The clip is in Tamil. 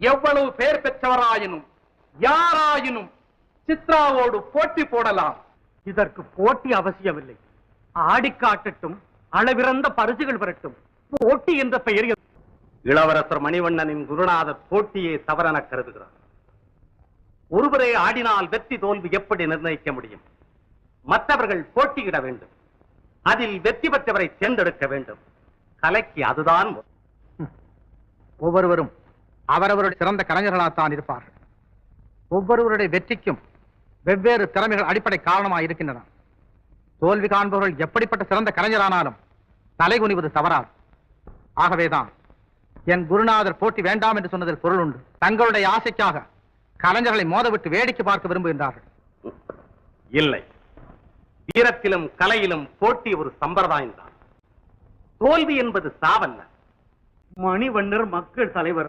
எவ்வளவு பேர் பெற்றவராயினும் யாராயினும் சித்ராவோடு போட்டி போடலாம். இதற்கு போட்டி அவசியமில்லை. ஆடி காட்டட்டும், அளவிறந்த பரிசுகள் பெறட்டும். போட்டி என்ற பெயர் இளவரசர் மணிவண்ணனின் குருநாதர் போட்டியை தவறென கருதுகிறார். ஒருவரே ஆடினால் வெற்றி தோல்வி எப்படி நிர்ணயிக்க முடியும்? மற்றவர்கள் போட்டியிட வேண்டும். அதில் வெற்றி பெற்றவரை தேர்ந்தெடுக்க வேண்டும். கலைக்கு அதுதான். ஒவ்வொருவரும் அவரவருடைய சிறந்த கலைஞர்களாகத்தான் இருப்பார்கள். ஒவ்வொருவருடைய வெற்றிக்கும் வெவ்வேறு திறமைகள் அடிப்படை காரணமாக இருக்கின்றன. தோல்வி காண்பவர்கள் எப்படிப்பட்ட சிறந்த கலைஞரானாலும் தலைகுனிவது தவறாது. ஆகவேதான் என் குருநாதர் போட்டி வேண்டாம் என்று சொன்னதில் பொருள் உண்டு. தங்களுடைய ஆசைக்காக கலைஞர்களை மோதவிட்டு வேடிக்கை பார்க்க விரும்புகின்றார்கள். இல்லை, வீரத்திலும் கலையிலும் போட்டி ஒரு சம்பிரதாயம் தான். தோல்வி என்பது சாவல்ல. மணிவண்ணர் மக்கள் தலைவர்.